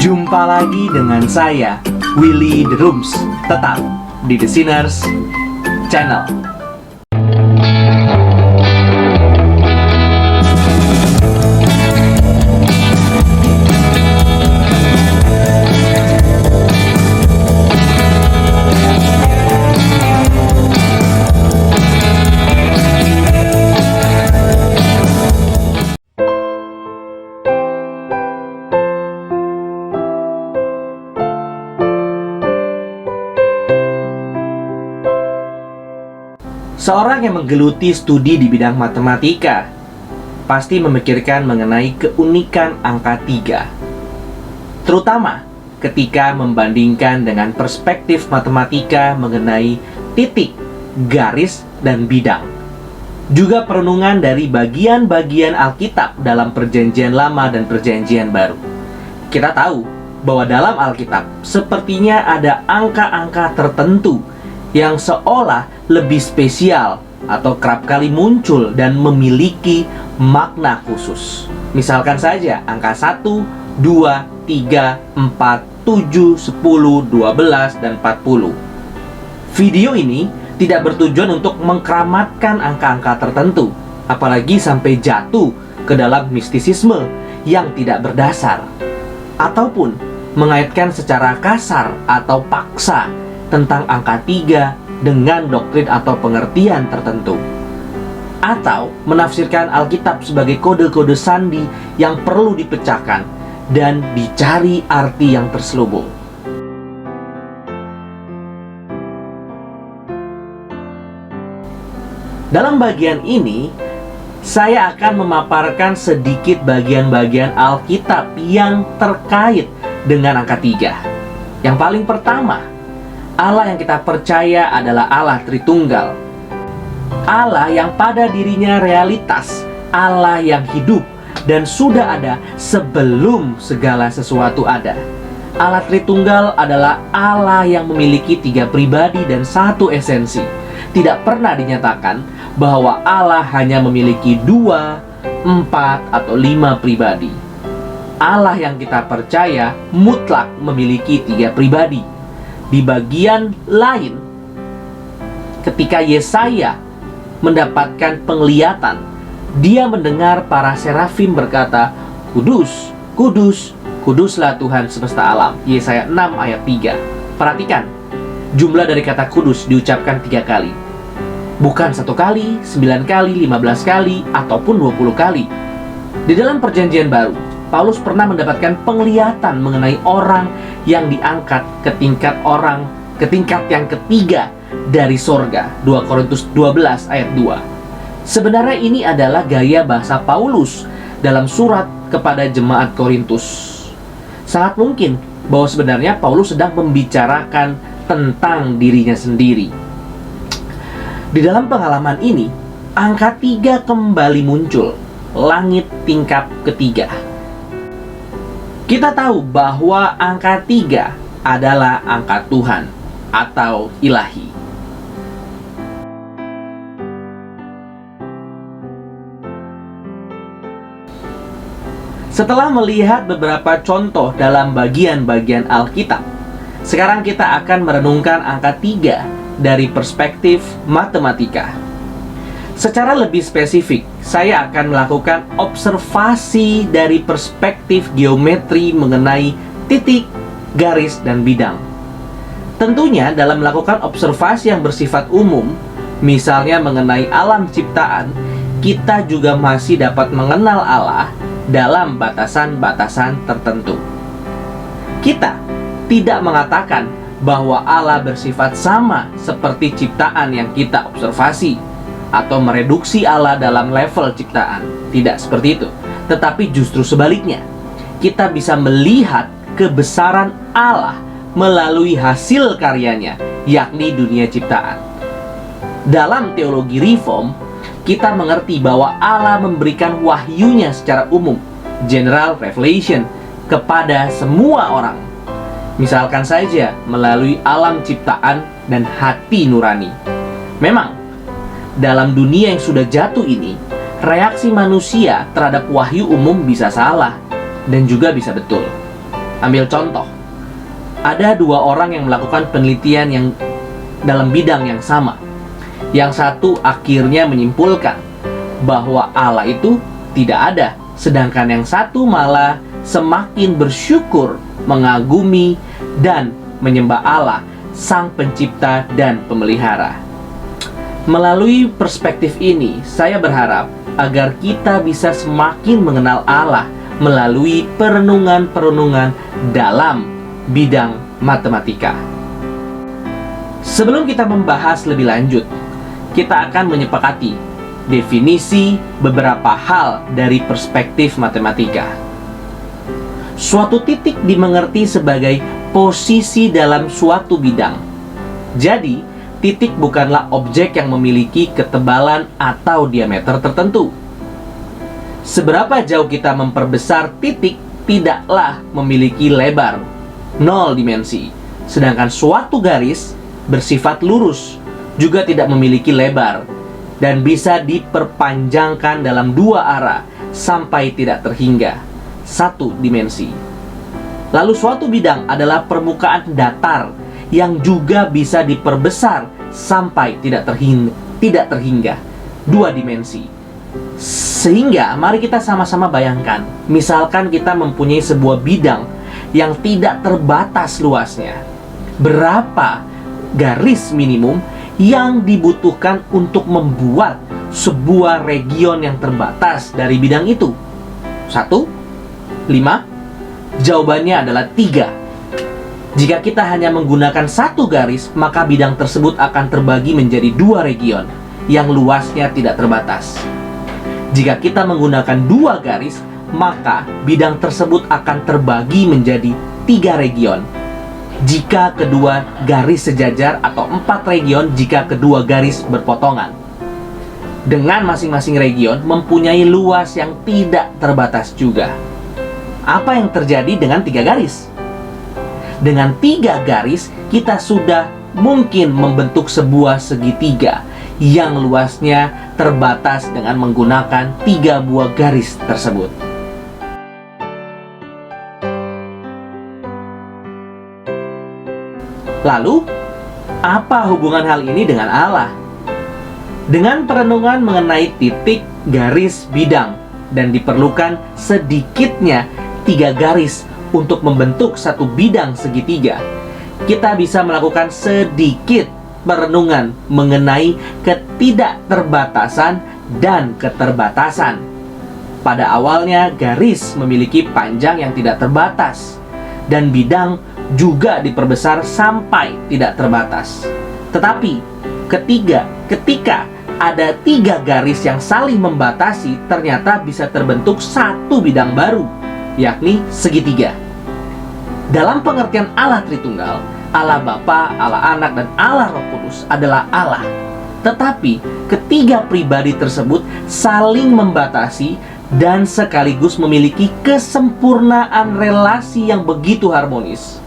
Jumpa lagi dengan saya, Willy The Rooms, tetap di The Sinners Channel. Seorang yang menggeluti studi di bidang matematika pasti memikirkan mengenai keunikan angka 3, terutama ketika membandingkan dengan perspektif matematika mengenai titik, garis, dan bidang. Juga perenungan dari bagian-bagian Alkitab dalam Perjanjian Lama dan Perjanjian Baru. Kita tahu bahwa dalam Alkitab sepertinya ada angka-angka tertentu yang seolah lebih spesial atau kerap kali muncul dan memiliki makna khusus. Misalkan saja angka 1, 2, 3, 4, 7, 10, 12, dan 40. Video ini tidak bertujuan untuk mengkeramatkan angka-angka tertentu, apalagi sampai jatuh ke dalam mistisisme yang tidak berdasar, ataupun mengaitkan secara kasar atau paksa tentang angka 3 dengan doktrin atau pengertian tertentu, atau menafsirkan Alkitab sebagai kode-kode sandi yang perlu dipecahkan dan dicari arti yang terselubung. Dalam bagian ini, saya akan memaparkan sedikit bagian-bagian Alkitab yang terkait dengan angka 3. Yang paling pertama, Allah yang kita percaya adalah Allah Tritunggal. Allah yang pada dirinya realitas, Allah yang hidup dan sudah ada sebelum segala sesuatu ada. Allah Tritunggal adalah Allah yang memiliki 3 pribadi dan 1 esensi. Tidak pernah dinyatakan bahwa Allah hanya memiliki 2, 4, atau 5 pribadi. Allah yang kita percaya mutlak memiliki 3 pribadi. Di bagian lain, ketika Yesaya mendapatkan penglihatan, dia mendengar para serafim berkata, "Kudus, kudus, kuduslah Tuhan semesta alam." Yesaya 6 ayat 3. Perhatikan, jumlah dari kata kudus diucapkan 3 kali. Bukan 1 kali, 9 kali, 15 kali, ataupun 20 kali. Di dalam Perjanjian Baru, Paulus pernah mendapatkan penglihatan mengenai orang yang diangkat ke tingkat yang ketiga dari sorga. 2 Korintus 12 ayat 2. Sebenarnya ini adalah gaya bahasa Paulus dalam surat kepada jemaat Korintus. Sangat mungkin bahwa sebenarnya Paulus sedang membicarakan tentang dirinya sendiri. Di dalam pengalaman ini, angka 3 kembali muncul, langit tingkat ketiga. Kita tahu bahwa angka 3 adalah angka Tuhan atau ilahi. Setelah melihat beberapa contoh dalam bagian-bagian Alkitab, sekarang kita akan merenungkan angka 3 dari perspektif matematika. Secara lebih spesifik, saya akan melakukan observasi dari perspektif geometri mengenai titik, garis, dan bidang. Tentunya dalam melakukan observasi yang bersifat umum, misalnya mengenai alam ciptaan, kita juga masih dapat mengenal Allah dalam batasan-batasan tertentu. Kita tidak mengatakan bahwa Allah bersifat sama seperti ciptaan yang kita observasi, atau mereduksi Allah dalam level ciptaan. Tidak seperti itu. Tetapi justru sebaliknya, kita bisa melihat kebesaran Allah melalui hasil karyanya, yakni dunia ciptaan. Dalam teologi reform, kita mengerti bahwa Allah memberikan wahyunya secara umum, general revelation, kepada semua orang. Misalkan saja melalui alam ciptaan dan hati nurani. Memang dalam dunia yang sudah jatuh ini, reaksi manusia terhadap wahyu umum bisa salah dan juga bisa betul. Ambil contoh, ada dua orang yang melakukan penelitian yang dalam bidang yang sama. Yang satu akhirnya menyimpulkan bahwa Allah itu tidak ada, sedangkan yang satu malah semakin bersyukur, mengagumi, dan menyembah Allah, Sang Pencipta dan Pemelihara. Melalui perspektif ini, saya berharap agar kita bisa semakin mengenal Allah melalui perenungan-perenungan dalam bidang matematika. Sebelum kita membahas lebih lanjut, kita akan menyepakati definisi beberapa hal dari perspektif matematika. Suatu titik dimengerti sebagai posisi dalam suatu bidang. Jadi, titik bukanlah objek yang memiliki ketebalan atau diameter tertentu. Seberapa jauh kita memperbesar titik tidaklah memiliki lebar, 0 dimensi. Sedangkan suatu garis bersifat lurus, juga tidak memiliki lebar, dan bisa diperpanjangkan dalam dua arah sampai tidak terhingga, 1 dimensi. Lalu suatu bidang adalah permukaan datar yang juga bisa diperbesar sampai tidak terhingga, 2 dimensi. Sehingga mari kita sama-sama bayangkan, misalkan kita mempunyai sebuah bidang yang tidak terbatas luasnya. Berapa garis minimum yang dibutuhkan untuk membuat sebuah region yang terbatas dari bidang itu? 1, 5? Jawabannya adalah 3. Jika kita hanya menggunakan satu garis, maka bidang tersebut akan terbagi menjadi 2 region yang luasnya tidak terbatas. Jika kita menggunakan 2 garis, maka bidang tersebut akan terbagi menjadi 3 region jika kedua garis sejajar, atau 4 region jika kedua garis berpotongan. Dengan masing-masing region mempunyai luas yang tidak terbatas juga. Apa yang terjadi dengan 3 garis? Dengan 3 garis, kita sudah mungkin membentuk sebuah segitiga yang luasnya terbatas dengan menggunakan 3 buah garis tersebut. Lalu, apa hubungan hal ini dengan Allah? Dengan perenungan mengenai titik, garis, bidang, dan diperlukan sedikitnya 3 garis untuk membentuk satu bidang segitiga, kita bisa melakukan sedikit perenungan mengenai ketidakterbatasan dan keterbatasan. Pada awalnya, garis memiliki panjang yang tidak terbatas, dan bidang juga diperbesar sampai tidak terbatas. Tetapi ketika ada 3 garis yang saling membatasi, ternyata bisa terbentuk satu bidang baru, yakni segitiga. Dalam pengertian Allah Tritunggal, Allah Bapa, Allah Anak, dan Allah Roh Kudus adalah Allah. Tetapi ketiga pribadi tersebut saling membatasi dan sekaligus memiliki kesempurnaan relasi yang begitu harmonis.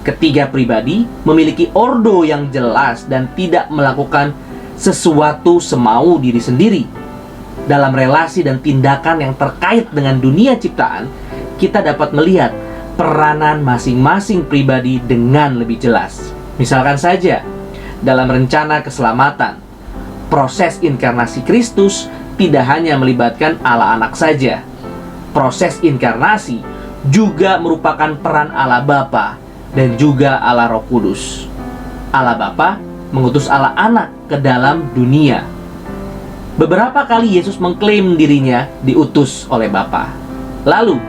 Ketiga pribadi memiliki ordo yang jelas dan tidak melakukan sesuatu semau diri sendiri. Dalam relasi dan tindakan yang terkait dengan dunia ciptaan, kita dapat melihat peranan masing-masing pribadi dengan lebih jelas. Misalkan saja, dalam rencana keselamatan, proses inkarnasi Kristus tidak hanya melibatkan Allah Anak saja. Proses inkarnasi juga merupakan peran Allah Bapa dan juga Allah Roh Kudus. Allah Bapa mengutus Allah Anak ke dalam dunia. Beberapa kali Yesus mengklaim dirinya diutus oleh Bapa. Lalu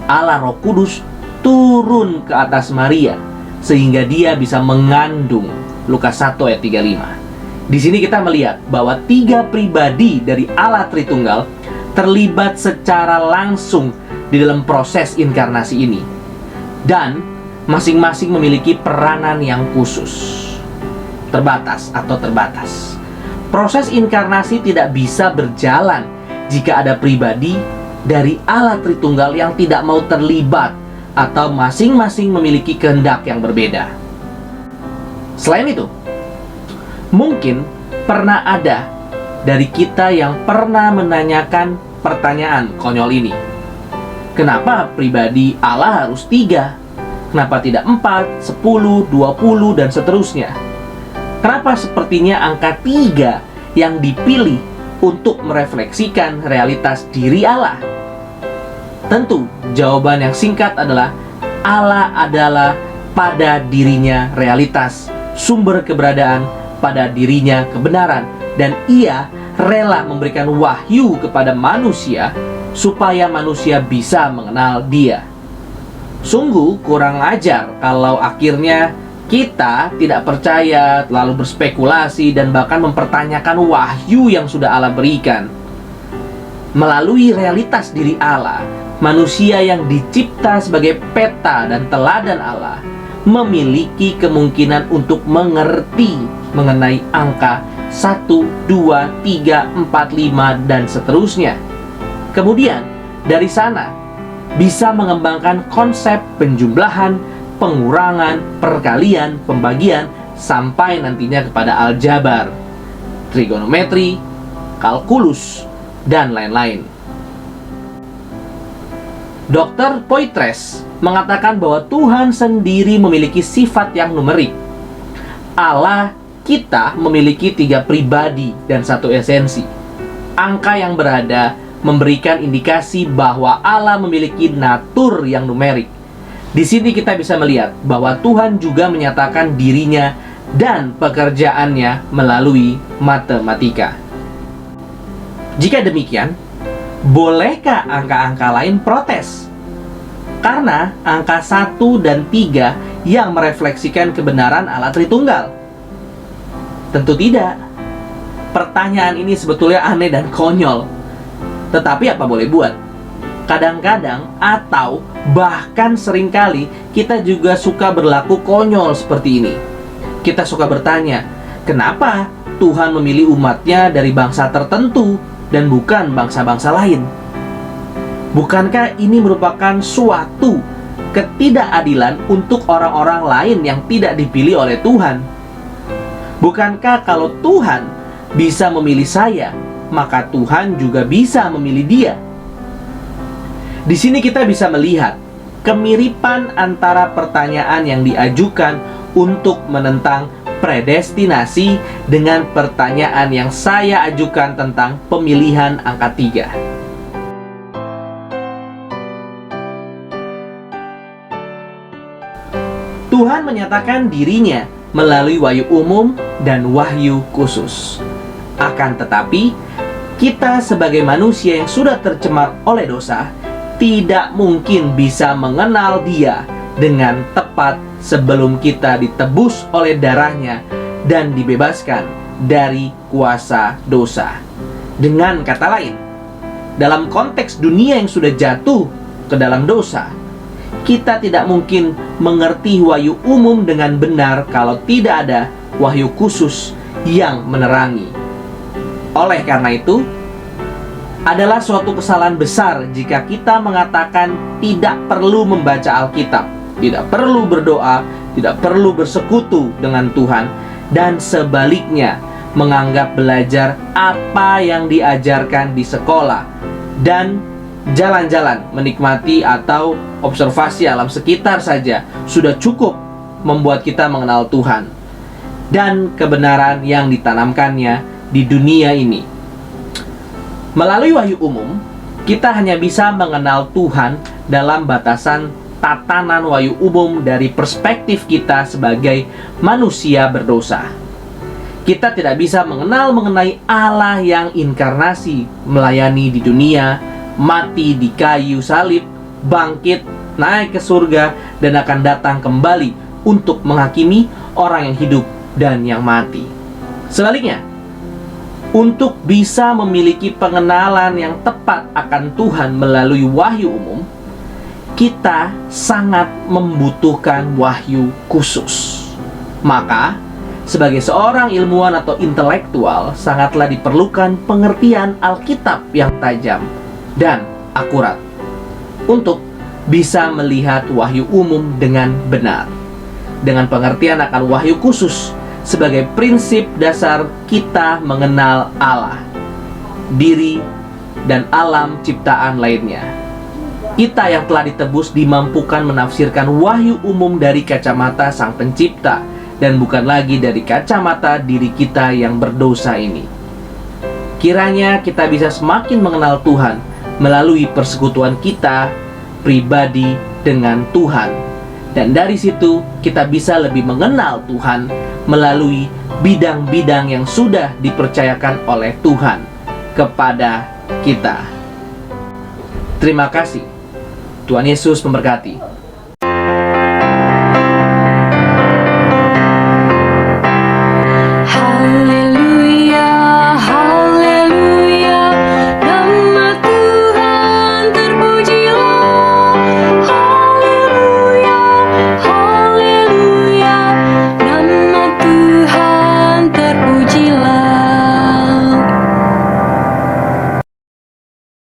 Allah Roh Kudus turun ke atas Maria sehingga dia bisa mengandung. Lukas 1 ayat 35. Di sini kita melihat bahwa 3 pribadi dari Allah Tritunggal terlibat secara langsung di dalam proses inkarnasi ini, dan masing-masing memiliki peranan yang khusus, terbatas. Proses inkarnasi tidak bisa berjalan jika ada pribadi dari Allah Tritunggal yang tidak mau terlibat atau masing-masing memiliki kehendak yang berbeda. Selain itu, mungkin pernah ada dari kita yang pernah menanyakan pertanyaan konyol ini. Kenapa pribadi Allah harus 3? Kenapa tidak 4, 10, 20, dan seterusnya? Kenapa sepertinya angka 3 yang dipilih untuk merefleksikan realitas diri Allah? Tentu, jawaban yang singkat adalah Allah adalah pada dirinya realitas, sumber keberadaan, pada dirinya kebenaran, dan Ia rela memberikan wahyu kepada manusia supaya manusia bisa mengenal Dia. Sungguh kurang ajar kalau akhirnya kita tidak percaya, lalu berspekulasi, dan bahkan mempertanyakan wahyu yang sudah Allah berikan. Melalui realitas diri Allah, manusia yang dicipta sebagai peta dan teladan Allah memiliki kemungkinan untuk mengerti mengenai angka 1, 2, 3, 4, 5, dan seterusnya. Kemudian, dari sana bisa mengembangkan konsep penjumlahan, pengurangan, perkalian, pembagian, sampai nantinya kepada aljabar, trigonometri, kalkulus, dan lain-lain. Dr. Poitres mengatakan bahwa Tuhan sendiri memiliki sifat yang numerik. Allah kita memiliki 3 pribadi dan 1 esensi. Angka yang berada memberikan indikasi bahwa Allah memiliki natur yang numerik. Di sini kita bisa melihat bahwa Tuhan juga menyatakan dirinya dan pekerjaannya melalui matematika. Jika demikian, bolehkah angka-angka lain protes? Karena angka 1 dan 3 yang merefleksikan kebenaran Allah Tritunggal. Tentu tidak. Pertanyaan ini sebetulnya aneh dan konyol. Tetapi apa boleh buat? Kadang-kadang atau bahkan seringkali kita juga suka berlaku konyol seperti ini. Kita suka bertanya, kenapa Tuhan memilih umatnya dari bangsa tertentu dan bukan bangsa-bangsa lain? Bukankah ini merupakan suatu ketidakadilan untuk orang-orang lain yang tidak dipilih oleh Tuhan? Bukankah kalau Tuhan bisa memilih saya, maka Tuhan juga bisa memilih dia? Di sini kita bisa melihat kemiripan antara pertanyaan yang diajukan untuk menentang predestinasi dengan pertanyaan yang saya ajukan tentang pemilihan angka 3. Tuhan menyatakan dirinya melalui wahyu umum dan wahyu khusus. Akan tetapi, kita sebagai manusia yang sudah tercemar oleh dosa tidak mungkin bisa mengenal Dia dengan tepat sebelum kita ditebus oleh darahnya dan dibebaskan dari kuasa dosa. Dengan kata lain, dalam konteks dunia yang sudah jatuh ke dalam dosa, kita tidak mungkin mengerti wahyu umum dengan benar kalau tidak ada wahyu khusus yang menerangi. Oleh karena itu, adalah suatu kesalahan besar jika kita mengatakan tidak perlu membaca Alkitab, tidak perlu berdoa, tidak perlu bersekutu dengan Tuhan, dan sebaliknya menganggap belajar apa yang diajarkan di sekolah dan jalan-jalan, menikmati atau observasi alam sekitar saja sudah cukup membuat kita mengenal Tuhan dan kebenaran yang ditanamkannya di dunia ini. Melalui wahyu umum, kita hanya bisa mengenal Tuhan dalam batasan tatanan wahyu umum dari perspektif kita sebagai manusia berdosa. Kita tidak bisa mengenal mengenai Allah yang inkarnasi, melayani di dunia, mati di kayu salib, bangkit, naik ke surga, dan akan datang kembali untuk menghakimi orang yang hidup dan yang mati. Sebaliknya, untuk bisa memiliki pengenalan yang tepat akan Tuhan melalui wahyu umum, kita sangat membutuhkan wahyu khusus. Maka, sebagai seorang ilmuwan atau intelektual, sangatlah diperlukan pengertian Alkitab yang tajam dan akurat untuk bisa melihat wahyu umum dengan benar. Dengan pengertian akan wahyu khusus sebagai prinsip dasar kita mengenal Allah, diri, dan alam ciptaan lainnya. Kita yang telah ditebus dimampukan menafsirkan wahyu umum dari kacamata Sang Pencipta dan bukan lagi dari kacamata diri kita yang berdosa ini. Kiranya kita bisa semakin mengenal Tuhan melalui persekutuan kita pribadi dengan Tuhan. Dan dari situ kita bisa lebih mengenal Tuhan melalui bidang-bidang yang sudah dipercayakan oleh Tuhan kepada kita. Terima kasih. Tuhan Yesus memberkati.